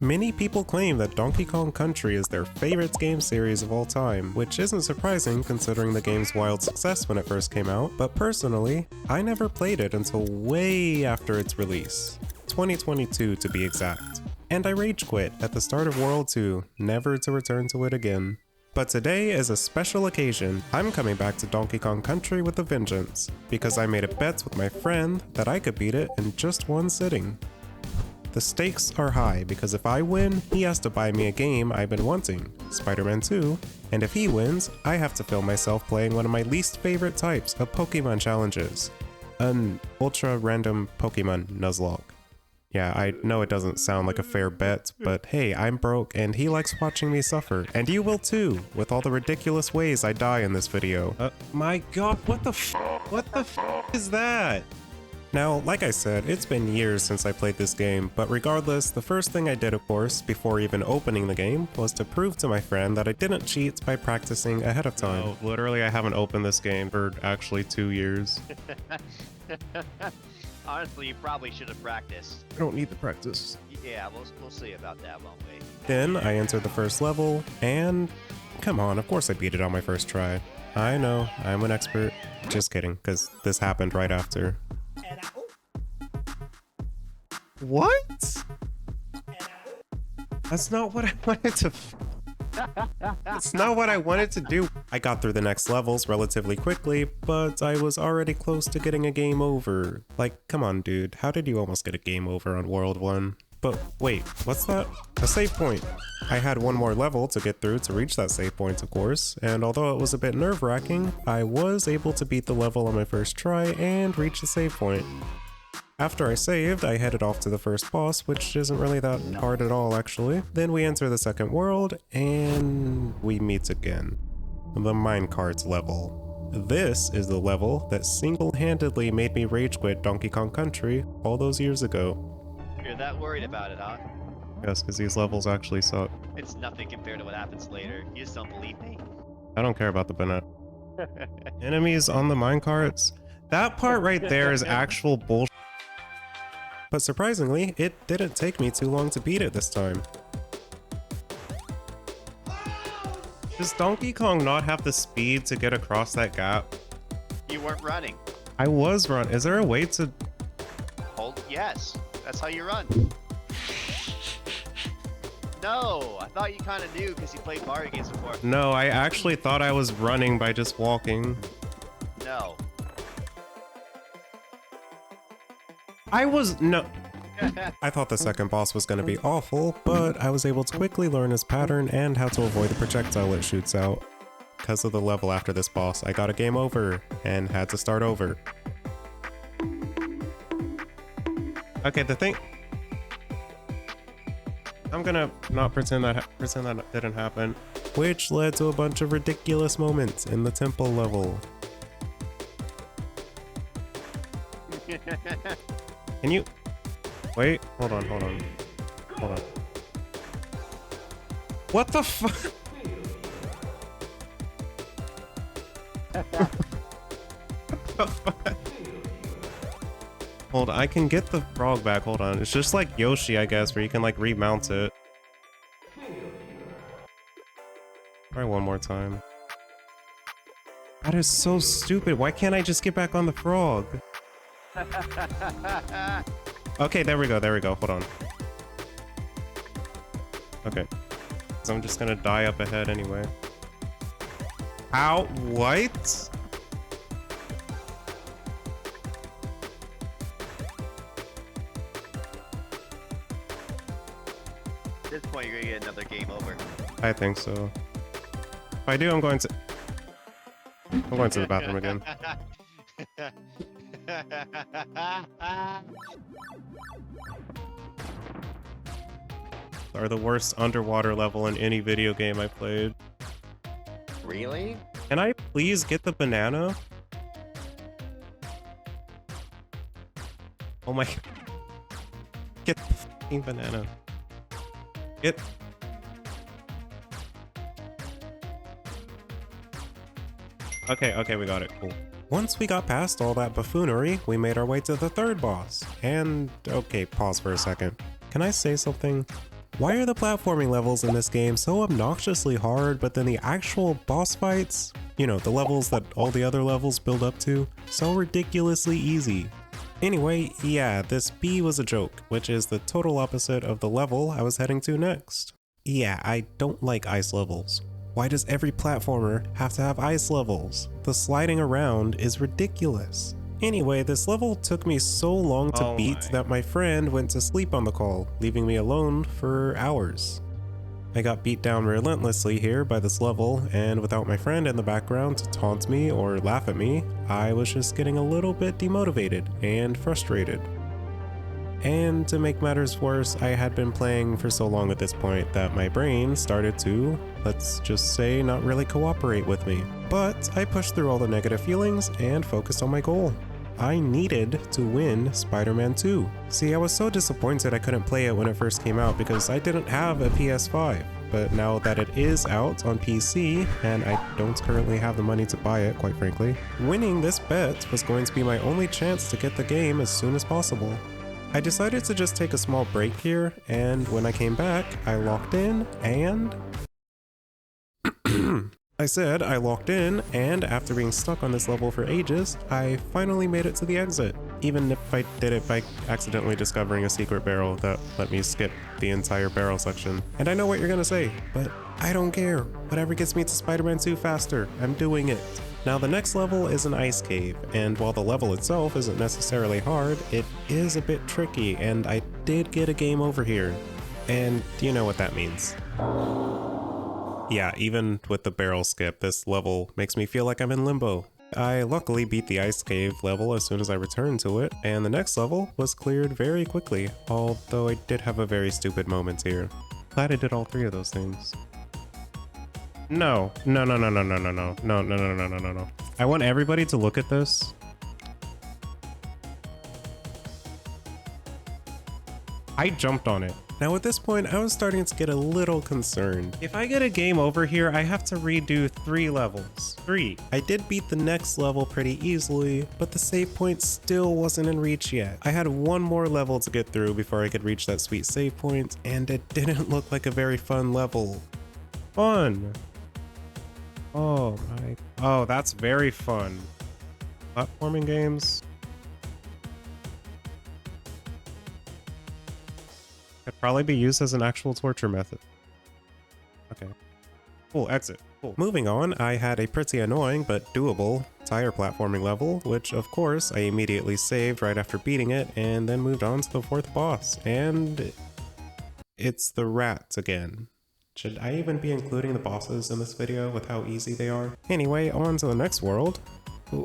Many people claim that Donkey Kong Country is their favorite game series of all time, which isn't surprising considering the game's wild success when it first came out, but personally, I never played it until way after its release. 2022 to be exact. And I rage quit at the start of World 2, never to return to it again. But today is a special occasion. I'm coming back to Donkey Kong Country with a vengeance, because I made a bet with my friend that I could beat it in just one sitting. The stakes are high because if I win, he has to buy me a game I've been wanting, Spider-Man 2, and if he wins, I have to film myself playing one of my least favorite types of Pokemon challenges, an ultra-random Pokemon Nuzlocke. Yeah, I know it doesn't sound like a fair bet, but hey, I'm broke and he likes watching me suffer, and you will too, with all the ridiculous ways I die in this video. My god, what the is that? Now, like I said, it's been years since I played this game, but regardless, the first thing I did, of course, before even opening the game, was to prove to my friend that I didn't cheat by practicing ahead of time. No, literally, I haven't opened this game for actually 2 years. Honestly, you probably should have practiced. I don't need the practice. Yeah, we'll see about that, won't we? Then I entered the first level, and come on, of course I beat it on my first try. I know, I'm an expert. Just kidding, because this happened right after. What? That's not what I wanted to... That's not what I wanted to do. I got through the next levels relatively quickly, but I was already close to getting a game over. Like, come on dude, how did you almost get a game over on World 1? But wait, what's that? A save point. I had one more level to get through to reach that save point, of course, and although it was a bit nerve-wracking, I was able to beat the level on my first try and reach the save point. After I saved, I headed off to the first boss, which isn't really that hard at all actually. Then we enter the second world, and we meet again. The minecarts level. This is the level that single-handedly made me rage quit Donkey Kong Country all those years ago. You're that worried about it, huh? Yes, because these levels actually suck. It's nothing compared to what happens later. You just don't believe me? I don't care about the banana. Enemies on the minecarts? That part right there is actual bullshit. But surprisingly, it didn't take me too long to beat it this time. Does Donkey Kong not have the speed to get across that gap? You weren't running. I was running. Is there a way to... Hold, yes. That's how you run. No, I thought you kind of knew because you played Mario games before. No, I actually thought I was running by just walking. No. No. I thought the second boss was going to be awful, but I was able to quickly learn his pattern and how to avoid the projectile it shoots out. Because of the level after this boss, I got a game over and had to start over. Okay, the thing... I'm gonna not pretend that didn't happen. Which led to a bunch of ridiculous moments in the temple level. Can you... Wait, hold on. What the fuck? Hold on, I can get the frog back, hold on. It's just like Yoshi, I guess, where you can like remount it. Try one more time. That is so stupid. Why can't I just get back on the frog? Okay, there we go, hold on. Okay. So I'm just gonna die up ahead anyway. Ow, what? At this point, you're gonna get another game over. I think so. If I do, I'm going to the bathroom again. Are the worst underwater level in any video game I played. Really? Can I please get the banana? Oh my... Get the fucking banana. Get... Okay, we got it. Cool. Once we got past all that buffoonery, we made our way to the third boss. And... okay, pause for a second. Can I say something? Why are the platforming levels in this game so obnoxiously hard, but then the actual boss fights, you know, the levels that all the other levels build up to, so ridiculously easy? Anyway, yeah, this B was a joke, which is the total opposite of the level I was heading to next. Yeah, I don't like ice levels. Why does every platformer have to have ice levels? The sliding around is ridiculous. Anyway, this level took me so long to beat that my friend went to sleep on the call, leaving me alone for hours. I got beat down relentlessly here by this level, and without my friend in the background to taunt me or laugh at me, I was just getting a little bit demotivated and frustrated. And to make matters worse, I had been playing for so long at this point that my brain started to, let's just say, not really cooperate with me. But I pushed through all the negative feelings and focused on my goal. I needed to win Spider-Man 2. See, I was so disappointed I couldn't play it when it first came out because I didn't have a PS5. But now that it is out on PC, and I don't currently have the money to buy it, quite frankly, winning this bet was going to be my only chance to get the game as soon as possible. I decided to just take a small break here, and when I came back, I logged in and... I logged in, and after being stuck on this level for ages, I finally made it to the exit. Even if I did it by accidentally discovering a secret barrel that let me skip the entire barrel section. And I know what you're gonna say, but I don't care. Whatever gets me to Spider-Man 2 faster, I'm doing it. Now the next level is an ice cave, and while the level itself isn't necessarily hard, it is a bit tricky, and I did get a game over here. And you know what that means. Yeah, even with the barrel skip, this level makes me feel like I'm in limbo. I luckily beat the ice cave level as soon as I returned to it, and the next level was cleared very quickly, although I did have a very stupid moment here. Glad I did all three of those things. No. I want everybody to look at this. I jumped on it. Now at this point, I was starting to get a little concerned. If I get a game over here, I have to redo 3 levels. 3. I did beat the next level pretty easily, but the save point still wasn't in reach yet. I had one more level to get through before I could reach that sweet save point, and it didn't look like a very fun level. Fun! Oh, that's very fun. Platforming games. Could probably be used as an actual torture method. Okay. Cool, exit. Cool. Moving on, I had a pretty annoying but doable tire platforming level, which of course I immediately saved right after beating it and then moved on to the 4th boss. And it's the rats again. Should I even be including the bosses in this video with how easy they are? Anyway, on to the next world.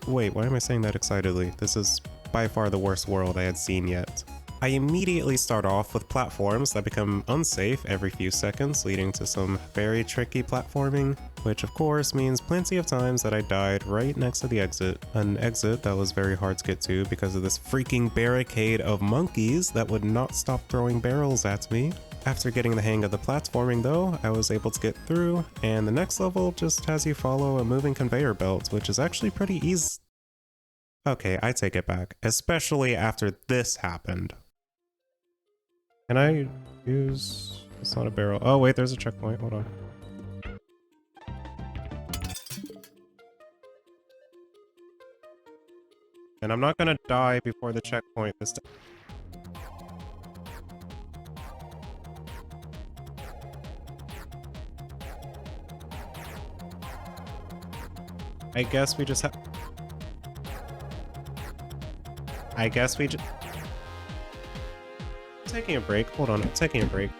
Wait, why am I saying that excitedly? This is by far the worst world I had seen yet. I immediately start off with platforms that become unsafe every few seconds, leading to some very tricky platforming, which of course means plenty of times that I died right next to the exit. An exit that was very hard to get to because of this freaking barricade of monkeys that would not stop throwing barrels at me. After getting the hang of the platforming though, I was able to get through, and the next level just has you follow a moving conveyor belt, which is actually pretty easy. Okay, I take it back, especially after this happened. Can I use... It's not a barrel. Oh wait, there's a checkpoint, hold on. And I'm not gonna die before the checkpoint this time. I guess we just have... Taking a break. Hold on. Taking a break.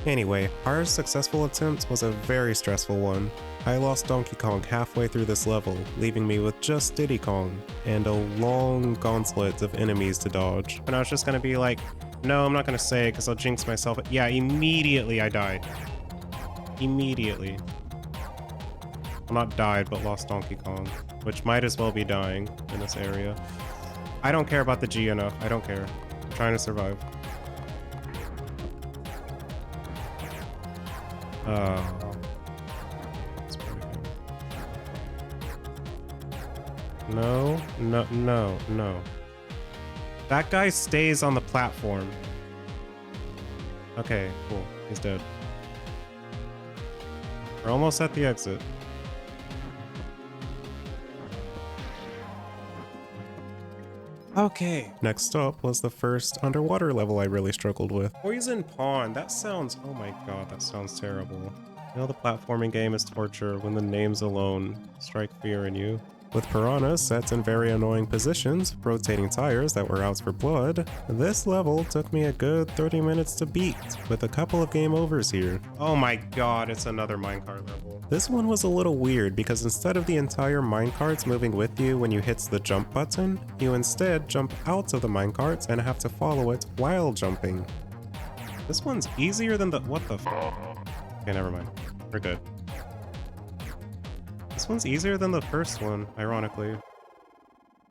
Anyway, our successful attempt was a very stressful one. I lost Donkey Kong halfway through this level, leaving me with just Diddy Kong, and a long gauntlet of enemies to dodge. And I was just gonna be like, no, I'm not gonna say it because I'll jinx myself. Yeah, immediately I died. Immediately. Well, not died, but lost Donkey Kong, which might as well be dying in this area. I don't care about the G enough. I don't care. I'm trying to survive. That's pretty good. No. That guy stays on the platform. Okay, cool. He's dead. We're almost at the exit. Okay. Next up was the first underwater level I really struggled with. Poison Pond. That sounds... Oh my god, that sounds terrible. You know the platforming game is torture when the names alone strike fear in you. With piranhas set in very annoying positions, rotating tires that were out for blood, this level took me a good 30 minutes to beat, with a couple of game overs here. Oh my god, it's another minecart level. This one was a little weird because instead of the entire minecarts moving with you when you hit the jump button, you instead jump out of the minecarts and have to follow it while jumping. This one's easier than the... What the f... Okay, never mind. We're good. This one's easier than the first one, ironically.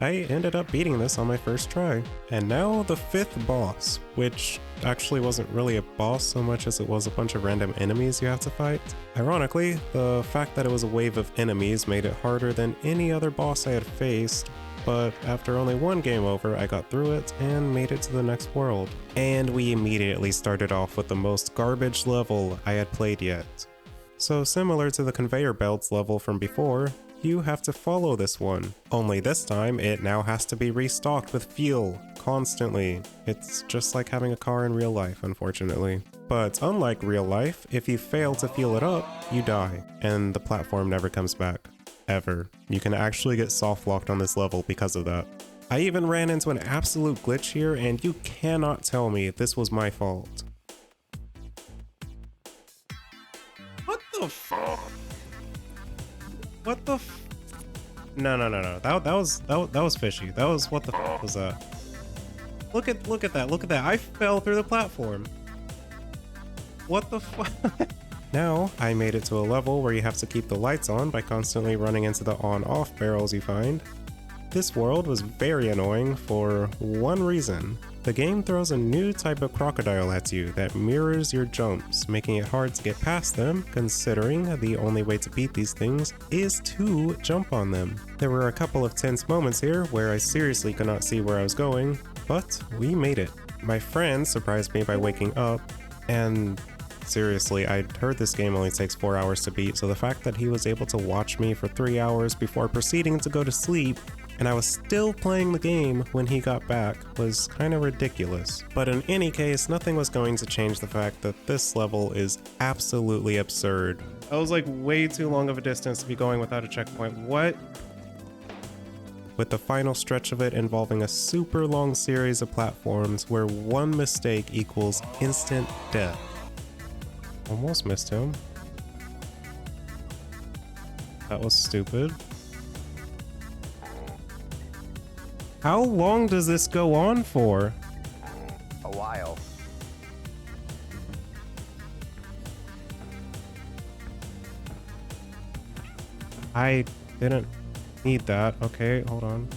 I ended up beating this on my first try. And now the fifth boss, which actually wasn't really a boss so much as it was a bunch of random enemies you have to fight. Ironically, the fact that it was a wave of enemies made it harder than any other boss I had faced, but after only one game over, I got through it and made it to the next world. And we immediately started off with the most garbage level I had played yet. So similar to the conveyor belts level from before, you have to follow this one. Only this time, it now has to be restocked with fuel, constantly. It's just like having a car in real life, unfortunately. But unlike real life, if you fail to fuel it up, you die, and the platform never comes back. Ever. You can actually get soft locked on this level because of that. I even ran into an absolute glitch here, and you cannot tell me this was my fault. What the fuck? What the f... No. That was fishy. That was... What the fuck was that? Look at that. I fell through the platform. What the fuck? Now, I made it to a level where you have to keep the lights on by constantly running into the on-off barrels you find. This world was very annoying for one reason. The game throws a new type of crocodile at you that mirrors your jumps, making it hard to get past them, considering the only way to beat these things is to jump on them. There were a couple of tense moments here where I seriously could not see where I was going, but we made it. My friend surprised me by waking up, and seriously, I'd heard this game only takes 4 hours to beat, so the fact that he was able to watch me for 3 hours before proceeding to go to sleep, and I was still playing the game when he got back, was kind of ridiculous. But in any case, nothing was going to change the fact that this level is absolutely absurd. I was like way too long of a distance to be going without a checkpoint. What? With the final stretch of it involving a super long series of platforms where one mistake equals instant death. Almost missed him. That was stupid. How long does this go on for? A while. I didn't need that. Okay, hold on.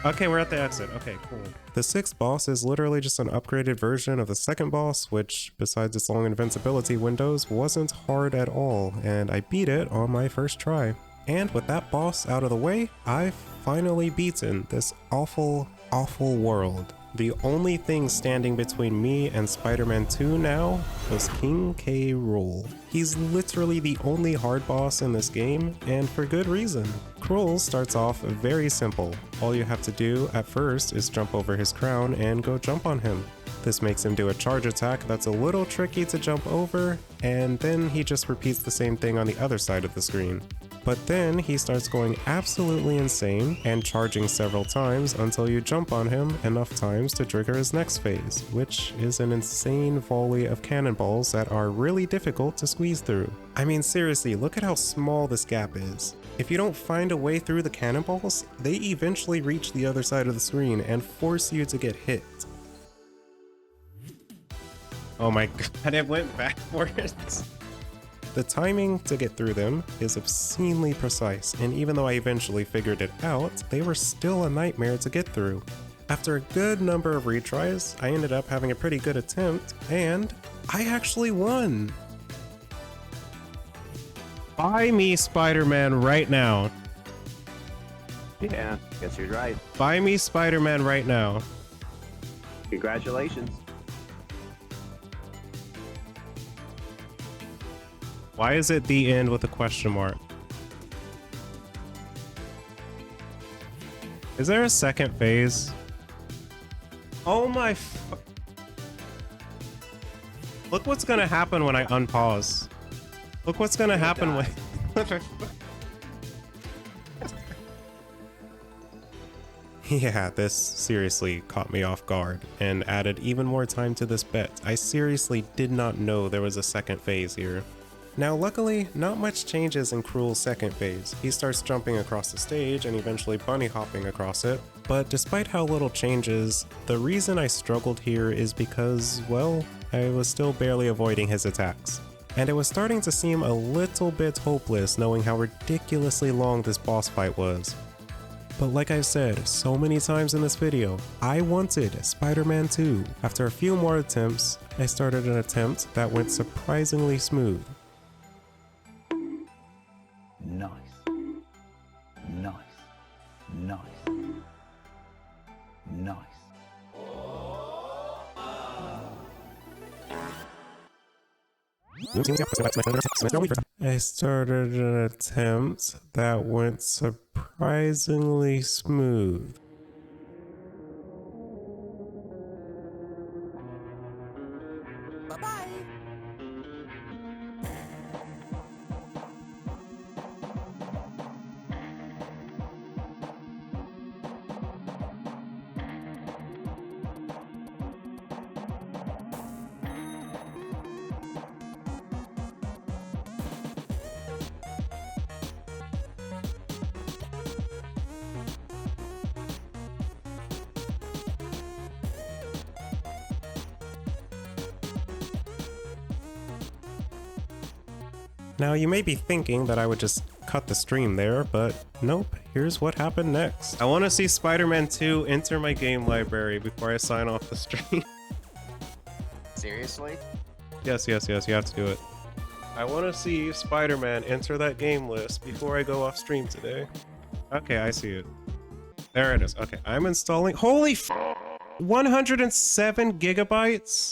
Okay, we're at the exit. Okay, cool. The sixth boss is literally just an upgraded version of the second boss, which, besides its long invincibility windows, wasn't hard at all, and I beat it on my first try. And with that boss out of the way, I've finally beaten this awful, awful world. The only thing standing between me and Spider-Man 2 now was King K. Rool. He's literally the only hard boss in this game, and for good reason. Kroll starts off very simple. All you have to do at first is jump over his crown and go jump on him. This makes him do a charge attack that's a little tricky to jump over, and then he just repeats the same thing on the other side of the screen. But then he starts going absolutely insane and charging several times until you jump on him enough times to trigger his next phase, which is an insane volley of cannonballs that are really difficult to squeeze through. I mean, seriously, look at how small this gap is. If you don't find a way through the cannonballs, they eventually reach the other side of the screen and force you to get hit. Oh my god, it went backwards. The timing to get through them is obscenely precise, and even though I eventually figured it out, they were still a nightmare to get through. After a good number of retries, I ended up having a pretty good attempt, and I actually won! Buy me Spider-Man right now. Yeah, guess you're right. Buy me Spider-Man right now. Congratulations. Why is it the end with a question mark? Is there a second phase? Oh my Look what's gonna happen when I unpause. Look what's gonna happen when... Yeah, this seriously caught me off guard and added even more time to this bet. I seriously did not know there was a second phase here. Now luckily, not much changes in Cruel's second phase. He starts jumping across the stage and eventually bunny hopping across it. But despite how little changes, the reason I struggled here is because, well, I was still barely avoiding his attacks. And it was starting to seem a little bit hopeless knowing how ridiculously long this boss fight was. But like I've said so many times in this video, I wanted Spider-Man 2. After a few more attempts, I started an attempt that went surprisingly smooth. Nice. Nice. Nice. Nice. I started an attempt that went surprisingly smooth. Bye-bye. Now you may be thinking that I would just cut the stream there, but nope, here's what happened next. I want to see Spider-Man 2 enter my game library before I sign off the stream. Seriously? Yes, you have to do it. I want to see Spider-Man enter that game list before I go off stream today. Okay, I see it. There it is. Okay, I'm installing. Holy 107 gigabytes?